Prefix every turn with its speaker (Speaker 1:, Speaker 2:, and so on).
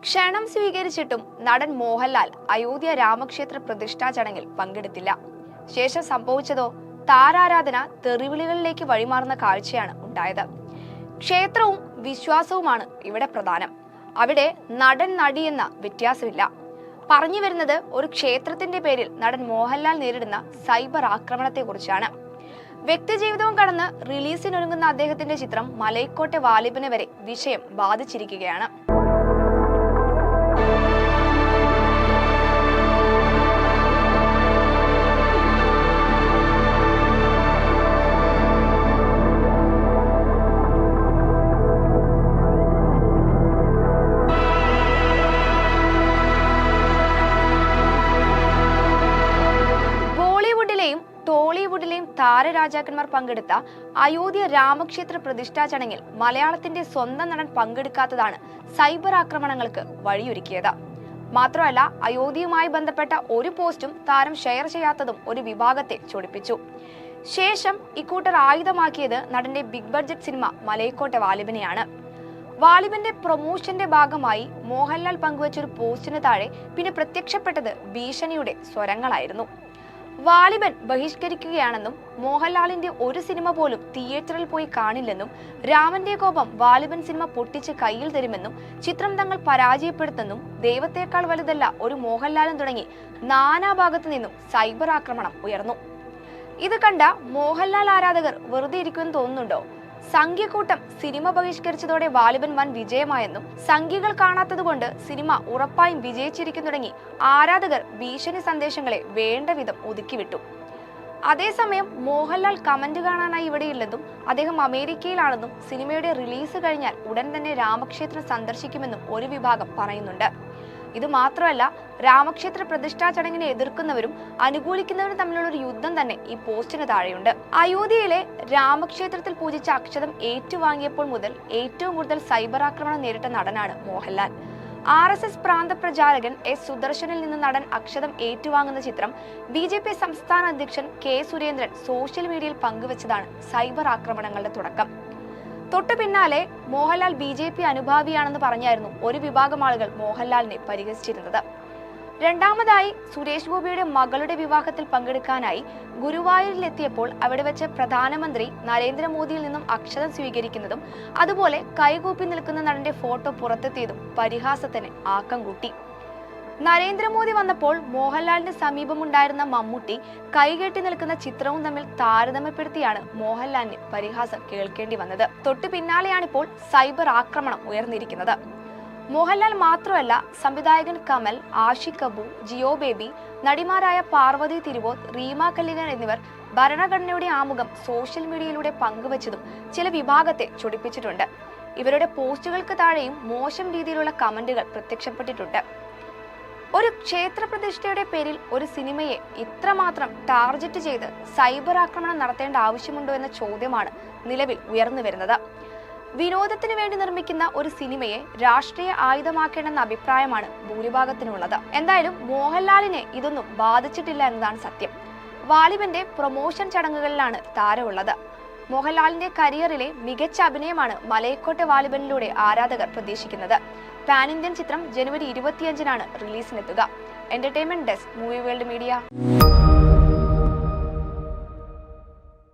Speaker 1: ക്ഷണം സ്വീകരിച്ചിട്ടും നടൻ മോഹൻലാൽ അയോധ്യ രാമക്ഷേത്ര പ്രതിഷ്ഠാ ചടങ്ങിൽ പങ്കെടുത്തില്ല. ശേഷം സംഭവിച്ചതോ താരാരാധന തെറിവിളികളിലേക്ക് വഴിമാറുന്ന കാഴ്ചയാണ് ഉണ്ടായത്. ക്ഷേത്രവും വിശ്വാസവുമാണ് ഇവിടെ പ്രധാനം. അവിടെ നടൻ നടി എന്ന വ്യത്യാസമില്ല. പറഞ്ഞു വരുന്നത് ഒരു ക്ഷേത്രത്തിന്റെ പേരിൽ നടൻ മോഹൻലാൽ നേരിടുന്ന സൈബർ ആക്രമണത്തെ കുറിച്ചാണ്. വ്യക്തിജീവിതവും കടന്ന് റിലീസിനൊരുങ്ങുന്ന അദ്ദേഹത്തിന്റെ ചിത്രം മലൈക്കോട്ടെ വാലിബനെ വരെ വിഷയം ബാധിച്ചിരിക്കുകയാണ്. ടോളിവുഡിലെയും താരരാജാക്കന്മാർ പങ്കെടുത്ത അയോധ്യ രാമക്ഷേത്ര പ്രതിഷ്ഠാ ചടങ്ങിൽ മലയാളത്തിന്റെ സ്വന്തം നടൻ പങ്കെടുക്കാത്തതാണ് സൈബർ ആക്രമണങ്ങൾക്ക് വഴിയൊരുക്കിയത്. മാത്രമല്ല, അയോധ്യയുമായി ബന്ധപ്പെട്ട ഒരു പോസ്റ്റും താരം ഷെയർ ചെയ്യാത്തതും ഒരു വിഭാഗത്തെ ചൊടിപ്പിച്ചു. ശേഷം ഇക്കൂട്ടർ ആയുധമാക്കിയത് നടന്റെ ബിഗ് ബഡ്ജറ്റ് സിനിമ മലൈക്കോട്ടെ വാലിബനെയാണ്. വാലിബന്റെ പ്രൊമോഷന്റെ ഭാഗമായി മോഹൻലാൽ പങ്കുവച്ചൊരു പോസ്റ്റിന് താഴെ പിന്നെ പ്രത്യക്ഷപ്പെട്ടത് ഭീഷണിയുടെ സ്വരങ്ങളായിരുന്നു. വാലിബൻ ബഹിഷ്കരിക്കുകയാണെന്നും മോഹൻലാലിന്റെ ഒരു സിനിമ പോലും തിയേറ്ററിൽ പോയി കാണില്ലെന്നും രാമന്റെ കോപം വാലിബൻ സിനിമ പൊട്ടിച്ച് കയ്യിൽ തരുമെന്നും ചിത്രം തങ്ങൾ പരാജയപ്പെടുത്തുമെന്നും ദൈവത്തേക്കാൾ വലുതല്ല ഒരു മോഹൻലാലും തുടങ്ങി നാനാഭാഗത്തു നിന്നും സൈബർ ആക്രമണം ഉയർന്നു. ഇത് കണ്ട മോഹൻലാൽ ആരാധകർ വെറുതെ ഇരിക്കുമെന്ന് തോന്നുന്നുണ്ടോ? സംഘ്യക്കൂട്ടം സിനിമ ബഹിഷ്കരിച്ചതോടെ വാലിബൻ വൻ വിജയമായെന്നും സംഘികൾ കാണാത്തതുകൊണ്ട് സിനിമ ഉറപ്പായും വിജയിച്ചിരിക്കുന്നു തുടങ്ങി ആരാധകർ ഭീഷണി സന്ദേശങ്ങളെ വേണ്ട വിധം ഒതുക്കിവിട്ടു. അതേസമയം മോഹൻലാൽ കമന്റ് കാണാനായി ഇവിടെയില്ലെന്നും അദ്ദേഹം അമേരിക്കയിലാണെന്നും സിനിമയുടെ റിലീസ് കഴിഞ്ഞാൽ ഉടൻ തന്നെ രാമക്ഷേത്രം സന്ദർശിക്കുമെന്നും ഒരു വിഭാഗം പറയുന്നുണ്ട്. ഇത് മാത്രമല്ല, രാമക്ഷേത്ര പ്രതിഷ്ഠാ ചടങ്ങിനെ എതിർക്കുന്നവരും അനുകൂലിക്കുന്നവരും തമ്മിലുള്ള ഒരു യുദ്ധം തന്നെ ഈ പോസ്റ്റിന് താഴെയുണ്ട്. അയോധ്യയിലെ രാമക്ഷേത്രത്തിൽ പൂജിച്ച അക്ഷതം ഏറ്റുവാങ്ങിയപ്പോൾ മുതൽ ഏറ്റവും കൂടുതൽ സൈബർ ആക്രമണം നേരിട്ട നടനാണ് മോഹൻലാൽ. RSS പ്രാന്ത പ്രചാരകൻ S. സുദർശനിൽ നിന്ന് നടൻ അക്ഷതം ഏറ്റുവാങ്ങുന്ന ചിത്രം BJP സംസ്ഥാന അധ്യക്ഷൻ K. സുരേന്ദ്രൻ സോഷ്യൽ മീഡിയയിൽ പങ്കുവച്ചതാണ് സൈബർ ആക്രമണങ്ങളുടെ തുടക്കം. തൊട്ടു പിന്നാലെ മോഹൻലാൽ BJP അനുഭാവിയാണെന്ന് പറഞ്ഞായിരുന്നു ഒരു വിഭാഗം ആളുകൾ മോഹൻലാലിനെ പരിഹസിച്ചിരുന്നത്. രണ്ടാമതായി, സുരേഷ് ഗോപിയുടെ മകളുടെ വിവാഹത്തിൽ പങ്കെടുക്കാനായി ഗുരുവായൂരിലെത്തിയപ്പോൾ അവിടെ വെച്ച് പ്രധാനമന്ത്രി നരേന്ദ്രമോദിയിൽ നിന്നും അക്ഷതം സ്വീകരിക്കുന്നതും അതുപോലെ കൈകൂപ്പി നിൽക്കുന്ന നടന്റെ ഫോട്ടോ പുറത്തെത്തിയതും പരിഹാസത്തിന് ആക്കം കൂട്ടി. നരേന്ദ്രമോദി വന്നപ്പോൾ മോഹൻലാലിന്റെ സമീപമുണ്ടായിരുന്ന മമ്മൂട്ടി കൈകെട്ടി നിൽക്കുന്ന ചിത്രവും തമ്മിൽ താരതമ്യപ്പെടുത്തിയാണ് മോഹൻലാലിന് പരിഹാസം കേൾക്കേണ്ടി വന്നത്. തൊട്ടു പിന്നാലെയാണിപ്പോൾ സൈബർ ആക്രമണം ഉയർന്നിരിക്കുന്നത്. മോഹൻലാൽ മാത്രമല്ല, സംവിധായകൻ കമൽ, ആഷിഖ് കപൂർ, ജിയോ ബേബി, നടിമാരായ പാർവതി തിരുവോത്ത്, റീമ കല്ലിങ്ങൽ എന്നിവർ ഭരണഘടനയുടെ ആമുഖം സോഷ്യൽ മീഡിയയിലൂടെ പങ്കുവച്ചതും ചില വിഭാഗത്തെ ചൊടിപ്പിച്ചിട്ടുണ്ട്. ഇവരുടെ പോസ്റ്റുകൾക്ക് താഴെയും മോശം രീതിയിലുള്ള കമന്റുകൾ പ്രത്യക്ഷപ്പെട്ടിട്ടുണ്ട്. ഒരു ക്ഷേത്ര പ്രതിഷ്ഠയുടെ പേരിൽ ഒരു സിനിമയെ ഇത്രമാത്രം ടാർഗറ്റ് ചെയ്ത് സൈബർ ആക്രമണം നടത്തേണ്ട ആവശ്യമുണ്ടോ എന്ന ചോദ്യമാണ് നിലവിൽ ഉയർന്നു വരുന്നത്. വിനോദത്തിന് വേണ്ടി നിർമ്മിക്കുന്ന ഒരു സിനിമയെ രാഷ്ട്രീയ ആയുധമാക്കേണ്ടെന്ന അഭിപ്രായമാണ് ഭൂരിഭാഗത്തിനുള്ളത്. എന്തായാലും മോഹൻലാലിനെ ഇതൊന്നും ബാധിച്ചിട്ടില്ല എന്നതാണ് സത്യം. വാലിബന്റെ പ്രൊമോഷൻ ചടങ്ങുകളിലാണ് താരമുള്ളത്. മോഹൻലാലിന്റെ കരിയറിലെ മികച്ച അഭിനയമാണ് മലൈക്കോട്ടെ വാലിബനിലൂടെ ആരാധകർ പ്രതീക്ഷിക്കുന്നത്. പാൻ ഇന്ത്യൻ ചിത്രം ജനുവരി 25-നാണ് റിലീസിനെത്തുക. Entertainment desk, movie world media.